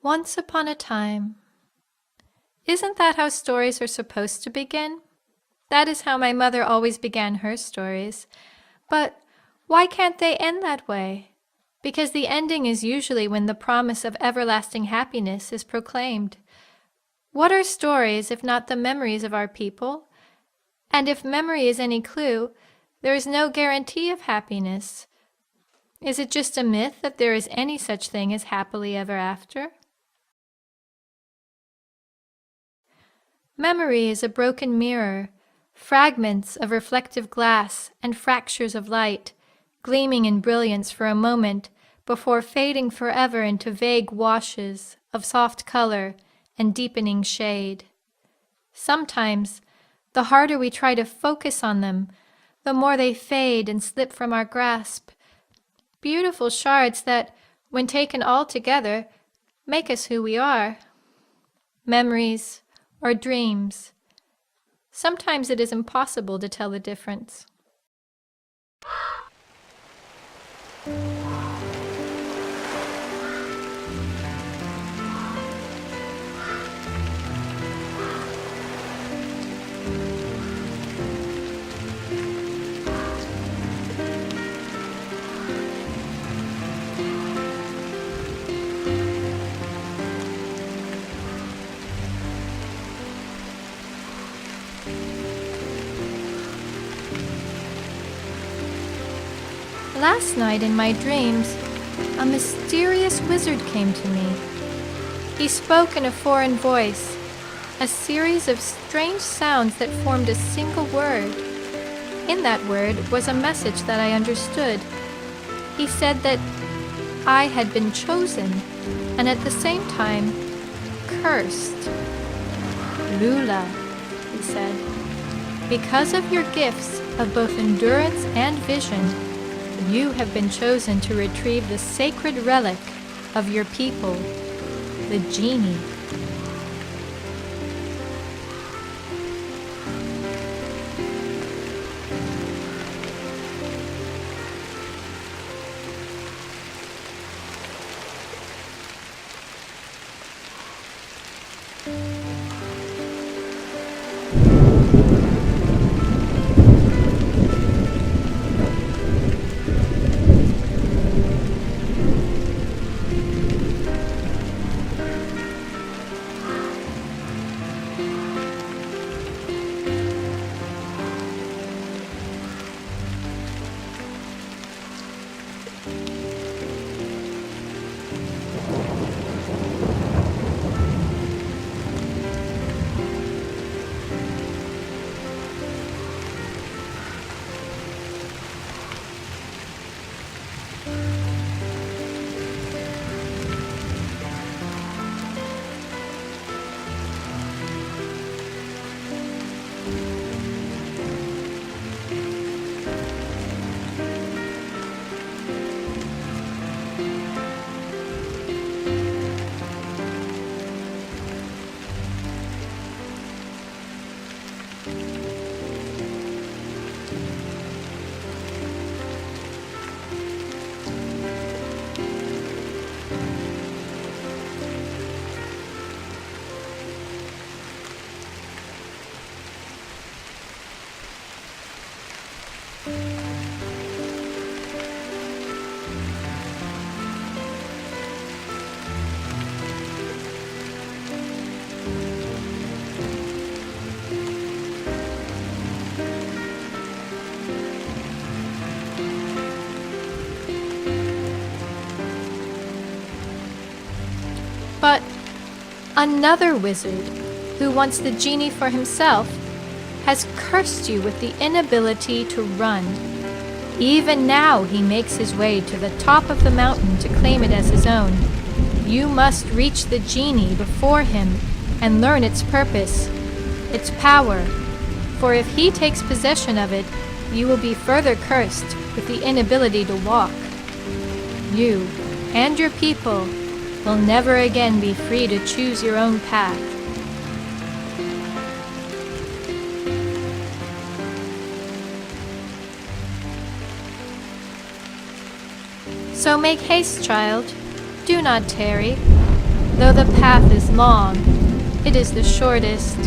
Once upon a time. Isn't that how stories are supposed to begin? That is how my mother always began her stories. But why can't they end that way? Because the ending is usually when the promise of everlasting happiness is proclaimed. What are stories if not the memories of our people? And if memory is any clue, there is no guarantee of happiness. Is it just a myth that there is any such thing as happily ever after? Memory is a broken mirror, fragments of reflective glass and fractures of light, gleaming in brilliance for a moment before fading forever into vague washes of soft color and deepening shade. Sometimes, the harder we try to focus on them, the more they fade and slip from our grasp. Beautiful shards that, when taken all together, make us who we are. Memories or dreams. Sometimes it is impossible to tell the difference. Last night in my dreams, a mysterious wizard came to me. He spoke in a foreign voice, a series of strange sounds that formed a single word. In that word was a message that I understood. He said that I had been chosen, and at the same time, cursed. Lula, he said, because of your gifts of both endurance and vision, you have been chosen to retrieve the sacred relic of your people, the Genie. But another wizard, who wants the Genie for himself, has cursed you with the inability to run. Even now he makes his way to the top of the mountain to claim it as his own. You must reach the Genie before him and learn its purpose, its power, for if he takes possession of it, you will be further cursed with the inability to walk. You and your people will never again be free to choose your own path. So make haste, child. Do not tarry. Though the path is long, it is the shortest.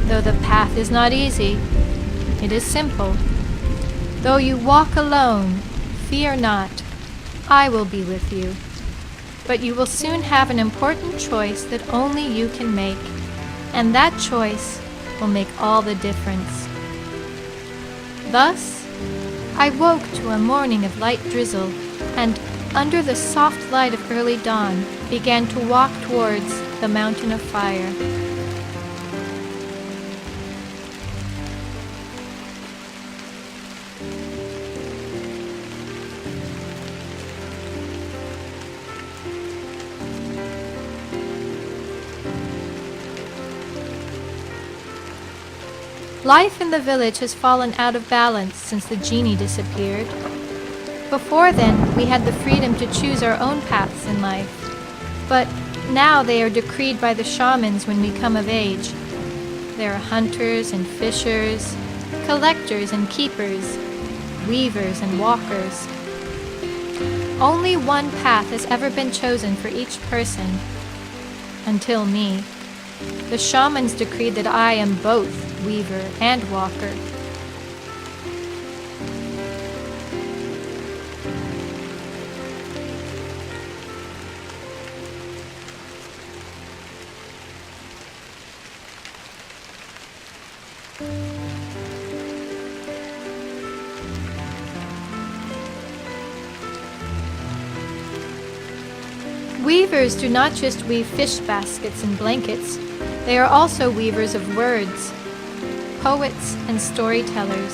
Though the path is not easy, it is simple. Though you walk alone, fear not, I will be with you. But you will soon have an important choice that only you can make, and that choice will make all the difference. Thus, I woke to a morning of light drizzle, and under the soft light of early dawn, began to walk towards the mountain of fire. Life in the village has fallen out of balance since the genie disappeared. Before then, we had the freedom to choose our own paths in life. But now they are decreed by the shamans when we come of age. There are hunters and fishers, collectors and keepers, weavers and walkers. Only one path has ever been chosen for each person. Until me. The shamans decreed that I am both weaver and walker. Weavers do not just weave fish baskets and blankets, they are also weavers of words, poets and storytellers.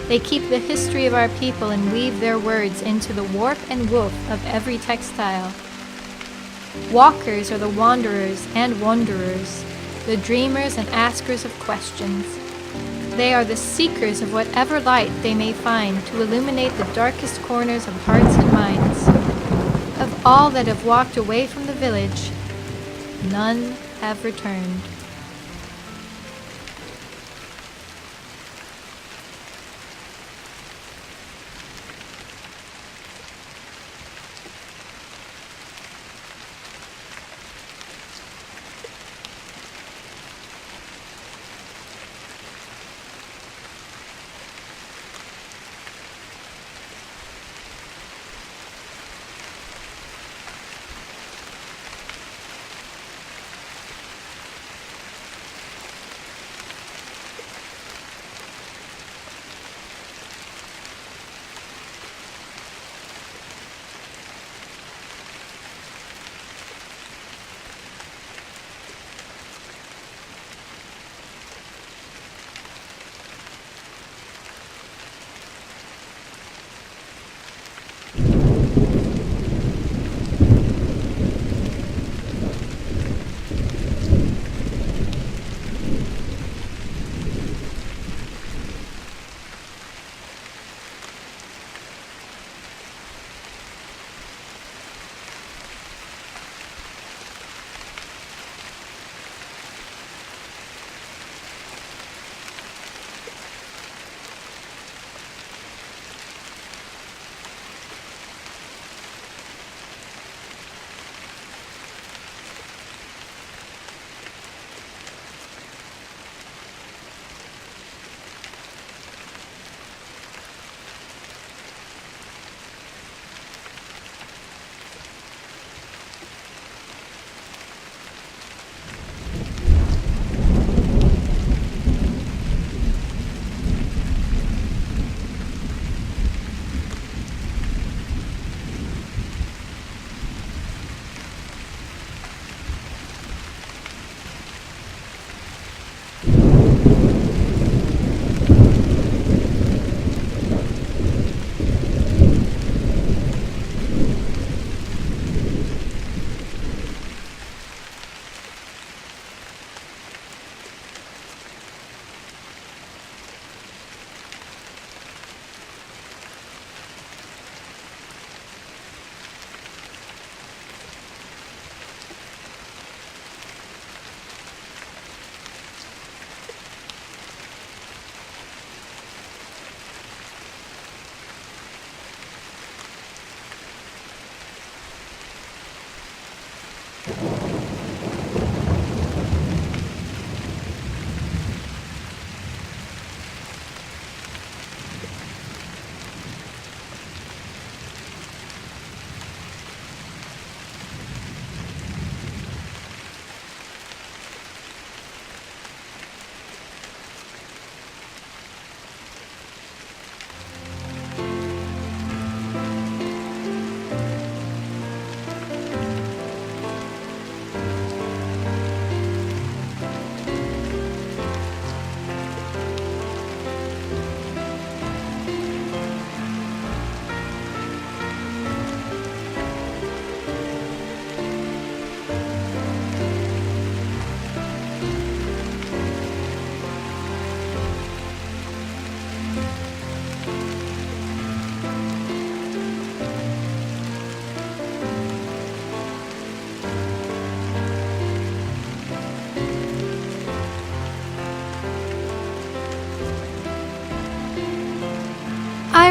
They keep the history of our people and weave their words into the warp and woof of every textile. Walkers are the wanderers and wanderers, the dreamers and askers of questions. They are the seekers of whatever light they may find to illuminate the darkest corners of hearts and minds. Of all that have walked away from the village, none have returned.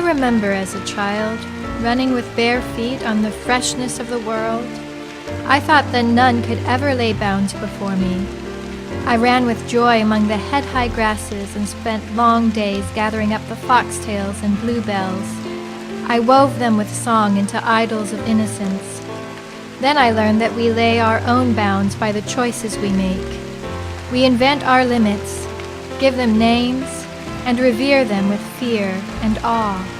remember as a child, running with bare feet on the freshness of the world. I thought that none could ever lay bounds before me. I ran with joy among the head-high grasses and spent long days gathering up the foxtails and bluebells. I wove them with song into idols of innocence. Then I learned that we lay our own bounds by the choices we make. We invent our limits, give them names, and revere them with fear and awe.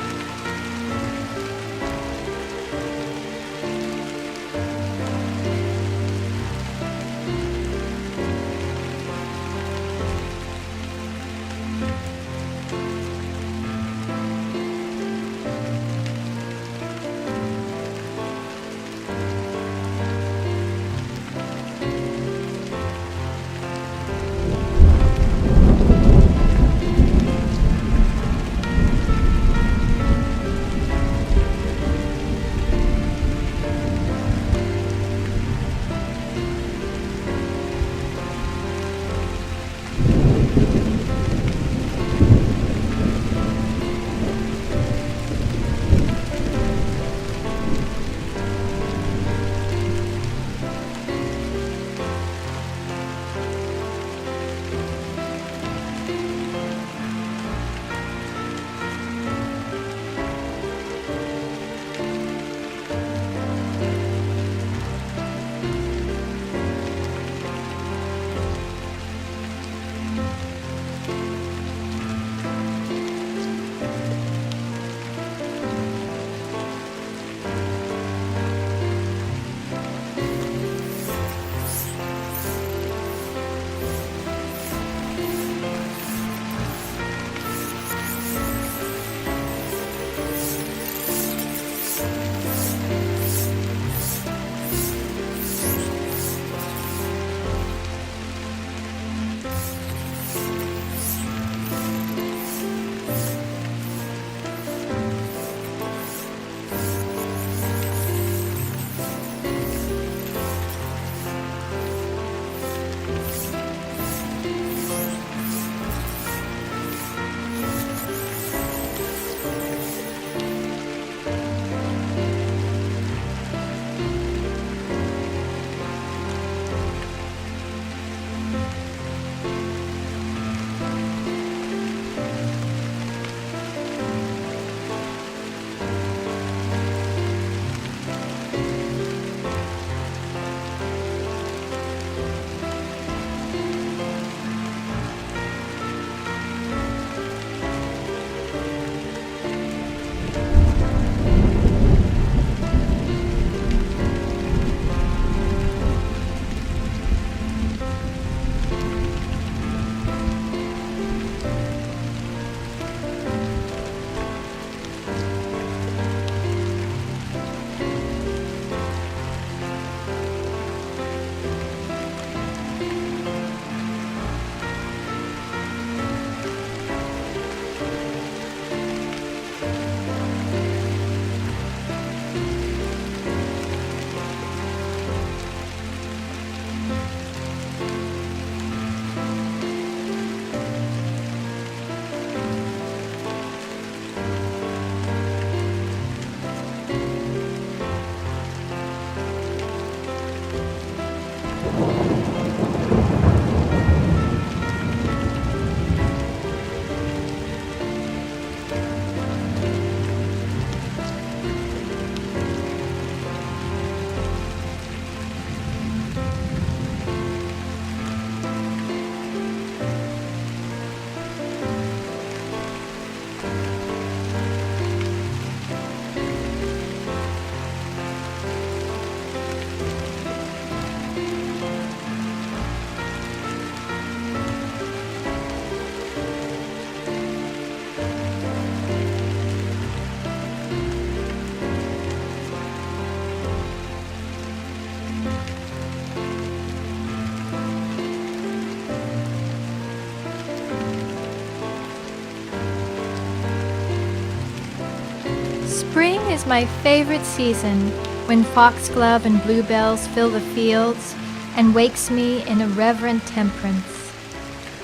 Spring is my favorite season, when foxglove and bluebells fill the fields and wakes me in a reverent temperance.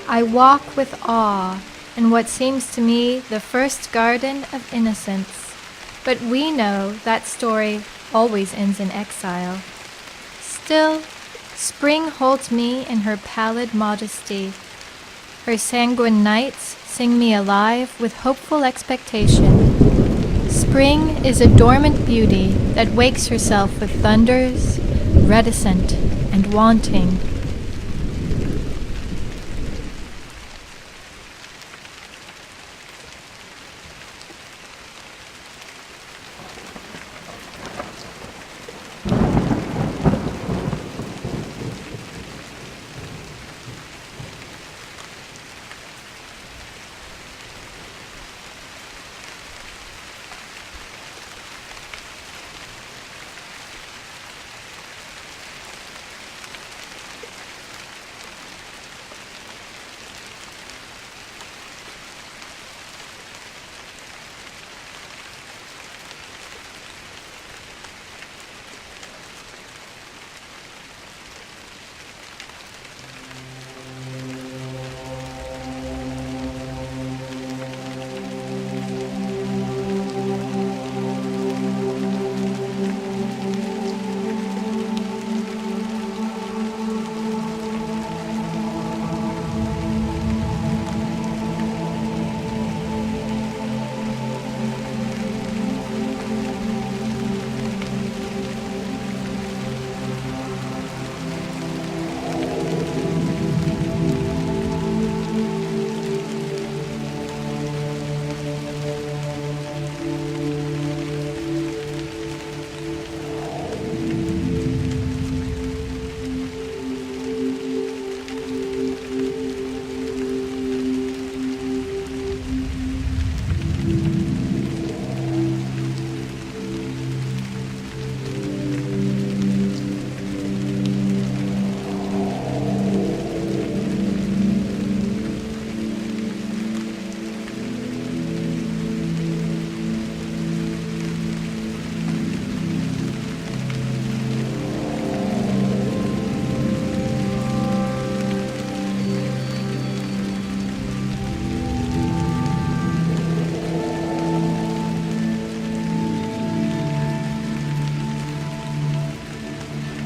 I walk with awe in what seems to me the first garden of innocence. But we know that story always ends in exile. Still, spring holds me in her pallid modesty. Her sanguine nights sing me alive with hopeful expectation. Spring is a dormant beauty that wakes herself with thunders, reticent and wanting.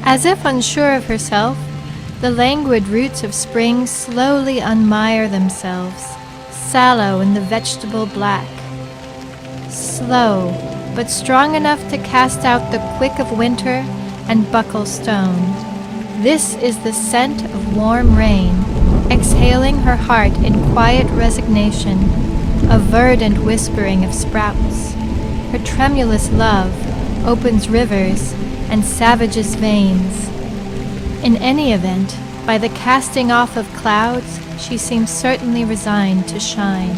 As if unsure of herself, the languid roots of spring slowly unmire themselves, sallow in the vegetable black. Slow, but strong enough to cast out the quick of winter and buckle stone. This is the scent of warm rain, exhaling her heart in quiet resignation, a verdant whispering of sprouts. Her tremulous love opens rivers and savages veins. In any event, by the casting off of clouds, she seems certainly resigned to shine.